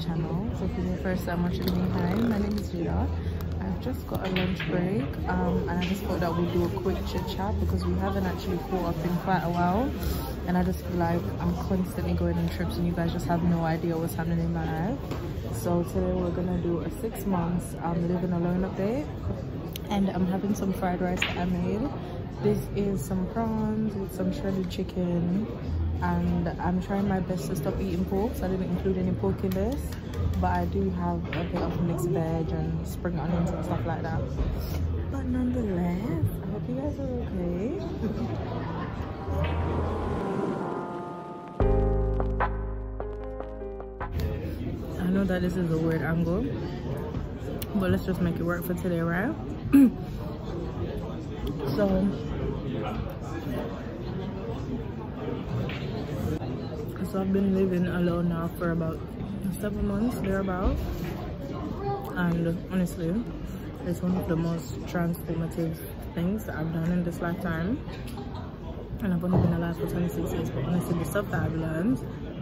channel. So if it's your first time watching me, hi, my name is Vida. I've just got a lunch break and I just thought that we'd do a quick chit chat because we haven't actually caught up in quite a while, and I just feel like I'm constantly going on trips and you guys just have no idea what's happening in my life. So today we're gonna do a 6 months living alone update, and I'm having some fried rice that I made. This is some prawns with some shredded chicken, and I'm trying my best to stop eating pork, so I didn't include any pork in this, but I do have a bit of mixed veg and spring onions and stuff like that. But nonetheless, I hope you guys are okay. I know that this is a weird angle, but let's just make it work for today, right? So I've been living alone now for about 7 months, thereabout, and honestly it's one of the most transformative things that I've done in this lifetime. And I've only been alive for 26 years, but honestly the stuff that I've learned,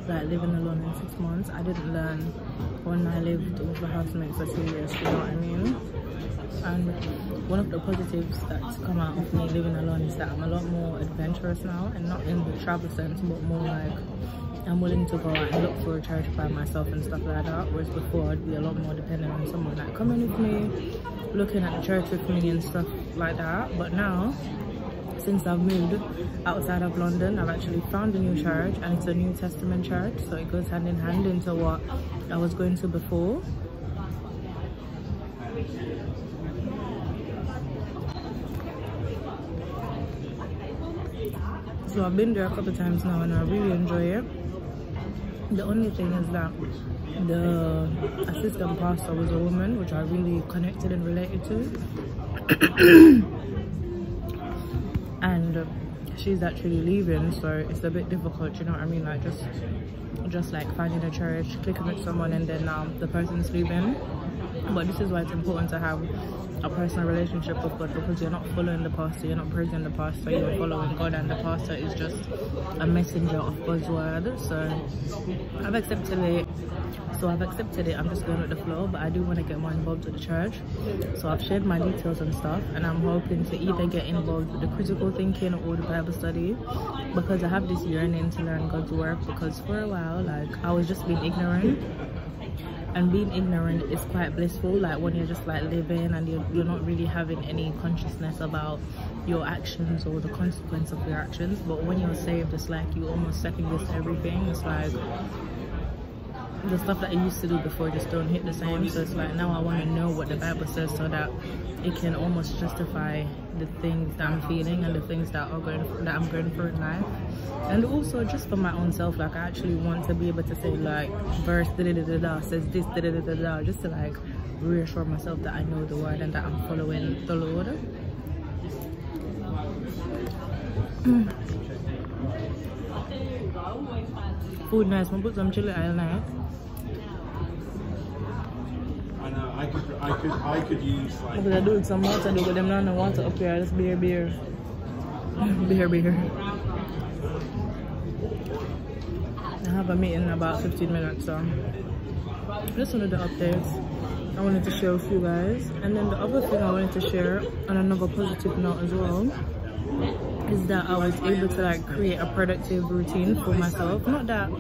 like living alone in 6 months, I didn't learn when I lived with a housemate for 2 years, you know what I mean? And one of the positives that's come out of me living alone is that I'm a lot more adventurous now, and not in the travel sense, but more like I'm willing to go out and look for a church by myself and stuff like that, whereas before I'd be a lot more dependent on someone like coming with me, looking at the church with me and stuff like that. But now, since I've moved outside of London, I've actually found a new church, and it's a New Testament church, so it goes hand in hand into what I was going to before. So I've been there a couple of times now and I really enjoy it. The only thing is that the assistant pastor was a woman, which I really connected and related to. And she's actually leaving, so it's a bit difficult, you know what I mean? Like just like finding a church, clicking with someone, and then now the person's leaving. But this is why it's important to have a personal relationship with God, because you're not following the pastor, you're not praising the pastor, you're following God, and the pastor is just a messenger of God's word. So I've accepted it. I'm just going with the flow, but I do want to get more involved with the church. So I've shared my details and stuff, and I'm hoping to either get involved with the critical thinking or the Bible study, because I have this yearning to learn God's work. Because for a while, like, I was just being ignorant. And being ignorant is quite blissful, like when you're just like living and you're not really having any consciousness about your actions or the consequence of your actions. But when you're saved, it's like you almost second guess everything. It's like the stuff that I used to do before just don't hit the same. So it's like now I want to know what the Bible says, so that it can almost justify the things that I'm feeling and the things that I'm going through in life. And also just for my own self, like I actually want to be able to say like verse da-da-da-da-da says this da-da-da-da-da, just to like reassure myself that I know the word and that I'm following the Lord. Food nice, I'm gonna put some chili oil now. I could use like. I'm gonna do some water, but them not no water up here. Just beer. beer. I have a meeting in about 15 minutes, so just one of the updates I wanted to share with you guys. And then the other thing I wanted to share on another positive note as well is that I was able to like create a productive routine for myself. Not that,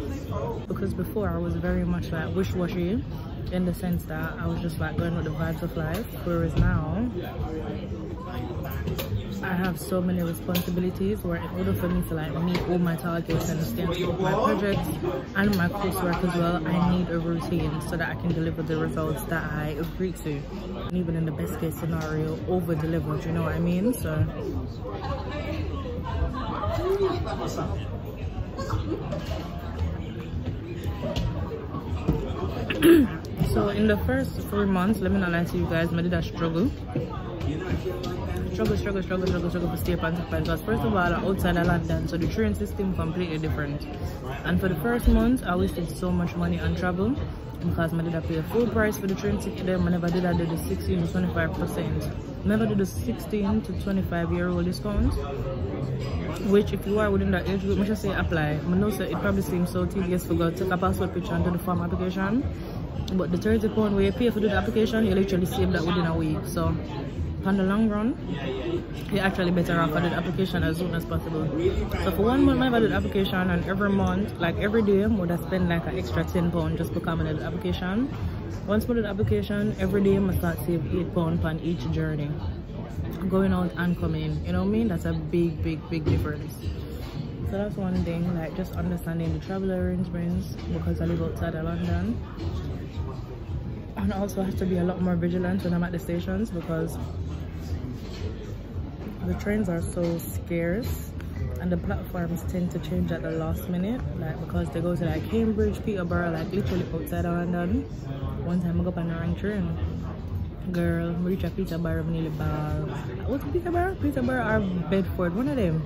because before I was very much like wish-washy, in the sense that I was just like going with the vibes of life, whereas now I have so many responsibilities where in order for me to like meet all my targets and stay on top of my projects and my coursework as well, I need a routine so that I can deliver the results that I agreed to. And even in the best case scenario, over deliver, do you know what I mean? So so in the first 3 months, let me not lie to you guys, I did a struggle to stay up on top, because first of all, I'm outside of London, so the train system completely different. And for the first month, I wasted so much money on travel, because I did pay a full price for the train ticket there. I never did do the 16 to 25%. Never did the 16 to 25-year-old discount, which if you are within that age group, I should say apply. I know it probably seems so tedious to go take a passport picture and do the form application. But the £30 where you pay for the application, you literally save that within a week. So on the long run, you're actually better off at the application as soon as possible. So for 1 month I have the application, and every month, like every day, I would have spent like an extra £10 just for coming at the application. Once for the application, every day I start save £8 on each journey, going out and coming. You know what I mean? That's a big difference. So that's one thing, like just understanding the travel arrangements, because I live outside of London. And also I have to be a lot more vigilant when I'm at the stations, because the trains are so scarce and the platforms tend to change at the last minute, like because they go to like Cambridge, Peterborough, like literally outside of London. One time I got on the wrong train, girl, we reach a Peterborough, nearly ball. What's Peterborough? Peterborough or Bedford, one of them.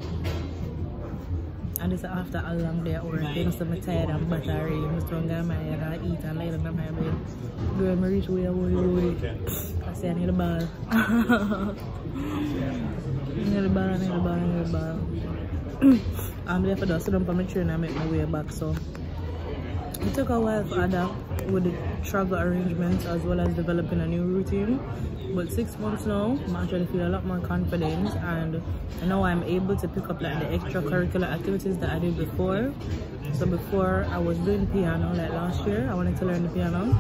And this is after a long day at work. You know, so I'm tired and battery. I'm strong and I eat and lie down on my bed. Girl, I reach where I want. I say I need a ball. Need a ball. I'm there for the sit down on my train and make my way back. So it took a while to adapt with the travel arrangements as well as developing a new routine. But 6 months now, I'm actually feeling a lot more confident, and now I'm able to pick up like the extracurricular activities that I did before. So before I was doing piano, like last year, I wanted to learn the piano.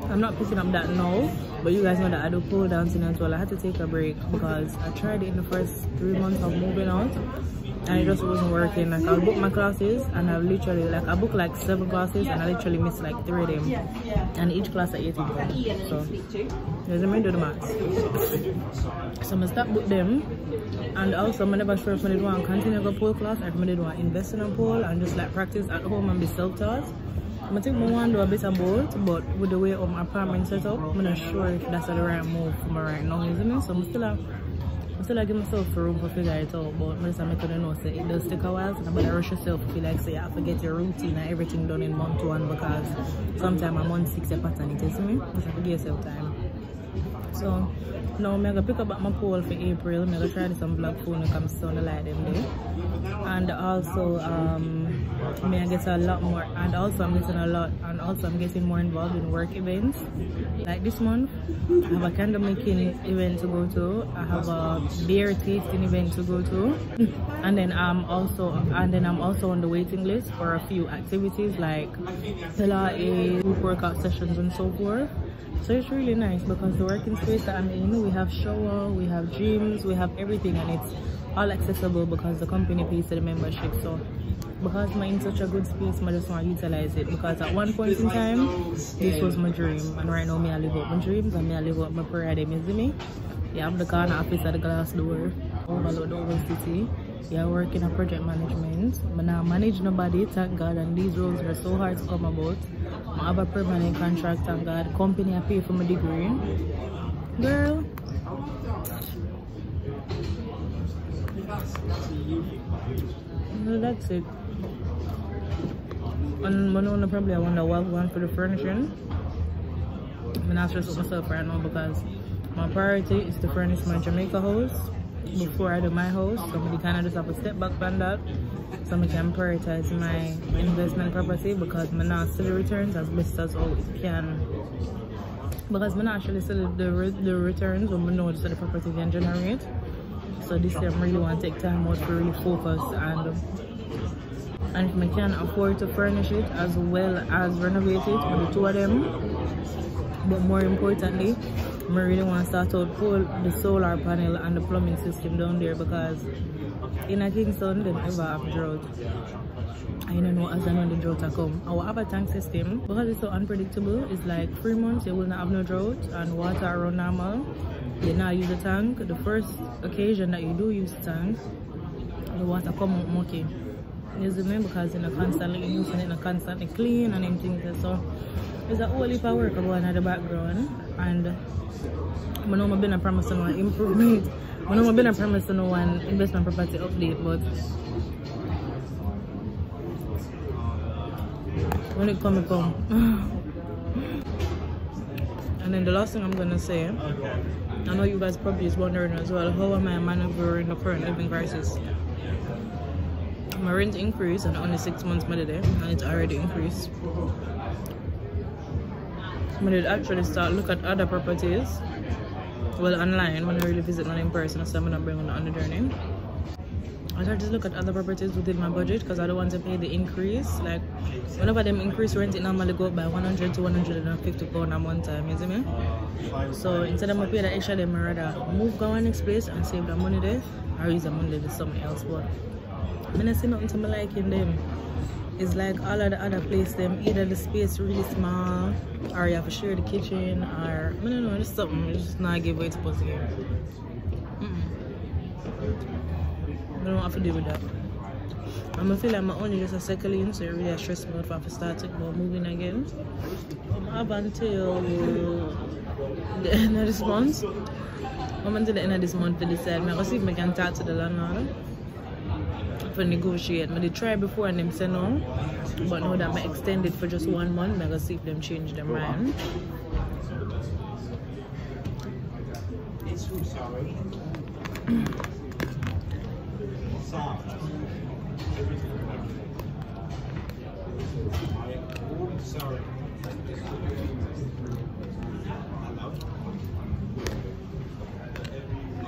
I'm not picking up that now, but you guys know that I do pole dancing as well. I had to take a break because I tried it in the first 3 months of moving out, and it just wasn't working. Like I'll book my classes, and I literally like I booked like 7 classes, and I literally missed like 3 of them, and each class at 18 pounds. So there's a do the maths. So I'm gonna stop with them, and also I'm never sure if I did want to continue to go pole class or if I did want to invest in a pole and just like practice at home and be self-taught. I think I want to do a bit of both, but with the way my apartment set up, I'm not sure if that's the right move for me right now, isn't it? So I'm still give myself room to figure it out, but I couldn't know, say it does take a while, so I'm going to rush yourself to feel like say you have to get your routine and everything done in month 1, because sometimes I'm on 6 pattern, it is me, just have to give yourself time. So now I'm going to pick up my pole for April. I'm going to try some black phone when it comes to the light them day. And also I'm get a lot more, and also I'm getting more involved in work events. Like this month I have a candle making event to go to, I have a beer tasting event to go to, and then I'm also on the waiting list for a few activities like Pilates, group workout sessions and so forth. So it's really nice because the working space that I'm in, we have shower, we have gyms, we have everything, and it's all accessible because the company pays for the membership. So because I'm in such a good space, I just want to utilize it, because at one point in time this was my dream, and right now I live out my dreams and I live out my paradigm, you see me? Yeah, I'm the corner office at the glass door, overload the whole city. Yeah, I work in a project management. I now manage nobody, thank God, and these roles were so hard to come about. I have a permanent contract, thank God. Company I pay for my degree. Girl. Well, that's it. And I probably wonder what I want for the furnishing. I'm not stressed with myself right now because my priority is to furnish my Jamaica house before I do my house. So I kind of just have to step back from that so I can prioritize my investment property, because I'm not still the returns as best as all it can. Because I'm not actually still the returns when I know the property can generate. So this year I really want to take time out to really focus, and if I can afford to furnish it as well as renovate it, for the 2 of them. But more importantly, I really want to start out pull the solar panel and the plumbing system down there, because in a Kingston they never have drought. I don't know as I know the drought will come. I will have a tank system because it's so unpredictable. It's like 3 months you will not have no drought and water around normal. You now use the tank. The first occasion that you do use the tank, the water come out mucky. You see me? Because you're not constantly using it, not constantly clean and everything. So there's a whole heap of work going on in the background, and I know I've been a promise to no improvement. I know I've been a promise to no one investment property update, but when it come, it come. And then the last thing I'm gonna say, I know you guys probably is wondering as well, how am I maneuvering the current living crisis? My rent increased, and only 6 months I did it, and it's already increased. I did actually start look at other properties. Well, online, when I really visit one in person, so I'm not bringing on the journey. I try to look at other properties within my budget because I don't want to pay the increase. Like, whenever them increase rent, it normally go up by 100 to 150 pounds at one time, you see me? So instead of pay the extra, then I rather move go on next place and save the money there, or use the money to something else. But I don't see nothing to me like in them. It's like all of the other places, them either the space really small, or you have to share the kitchen, or I don't know, just something. It's just not give what it's supposed to give. I don't have to deal with that. I'm gonna feel like my only just a second in, so it really stressed me out if I have to start thinking about moving again. I have until the end of this month. I'm until the end of this month to decide. I'm gonna see if I can talk to the landlord for negotiate. I did try before and them say no, but now that I extend it for just 1 month, I'm gonna see if them change their mind.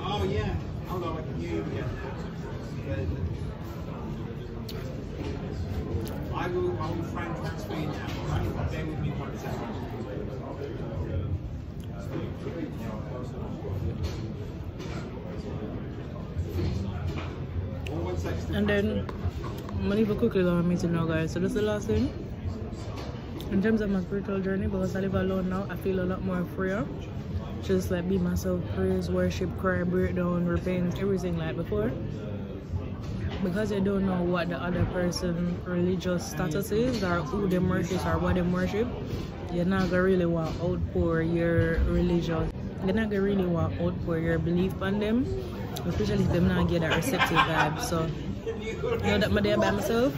Oh yeah, hold on, I can hear you again. I will try and transfer you now, right? Bear with me 1 second. And then I'm gonna leave a quickly go on meeting now, guys. So this is the last thing. In terms of my spiritual journey, because I live alone now, I feel a lot more freer. Just like be myself, praise, worship, cry, breakdown, repent, everything like before. Because I don't know what the other person's religious status is, or who they worship, or what they worship, you're not gonna really want to outpour your religion. You're not gonna really want to outpour your belief on them, especially if them not get that receptive vibe. So, now that I'm there by myself,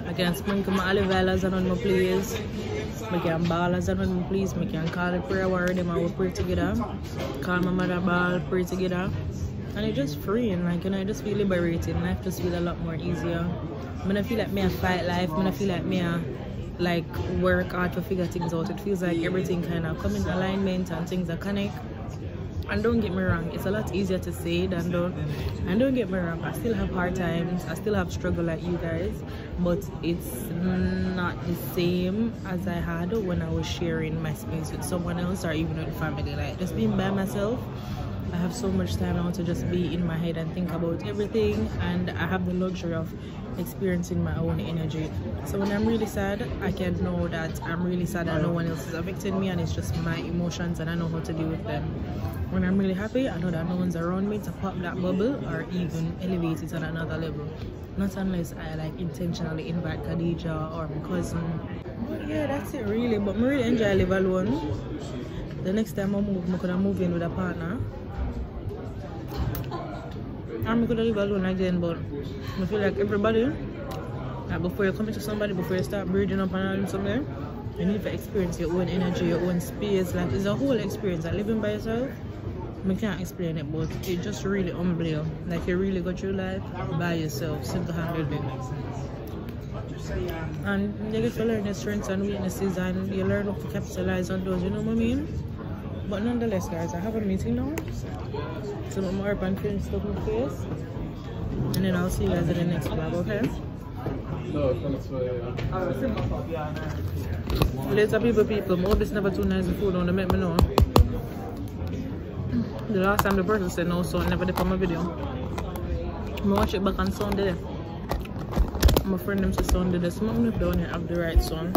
I can sprinkle my olive oil on my place. I can ball as on my place. I can call a prayer warrior, them and we pray together. Call my mother ball, pray together. And it's just freeing, like, you know, I just feel liberating. Life just feel a lot more easier. When I feel like me I fight life, when I feel like me I like work hard to figure things out, it feels like everything kind of come in alignment and things are connect. And don't get me wrong, it's a lot easier to say than done. And don't get me wrong, I still have hard times, I still have struggle like you guys, but it's not the same as I had when I was sharing my space with someone else or even with family. Like, just being by myself, I have so much time now to just be in my head and think about everything, and I have the luxury of experiencing my own energy. So when I'm really sad, I can know that I'm really sad and no one else is affecting me, and it's just my emotions and I know how to deal with them. When I'm really happy, I know that no one's around me to pop that bubble or even elevate it on another level. Not unless I like intentionally invite Khadija or my cousin. But yeah, that's it really. But I really enjoy live alone. The next time I move, I'm gonna move in with a partner. I'm gonna live alone again, but I feel like everybody, like before you commit to somebody, before you start breathing up and all somewhere, you need to experience your own energy, your own space. Like, it's a whole experience. Like, living by yourself, I can't explain it, but it just really humble you. Like, you really go through life by yourself, single-handedly. And you get to learn your strengths and weaknesses, and you learn how to capitalize on those, you know what I mean? But nonetheless, guys, I have a meeting now. So I'm more up and finish stuff in my face. And then I'll see you guys in the next vlog, okay? Later, people, my hope it's never too nice food on the make me know. The last time the person said no, so I never did on my video. I watch it back on Sunday. My friend them said Sunday, the smoke down here have the right son.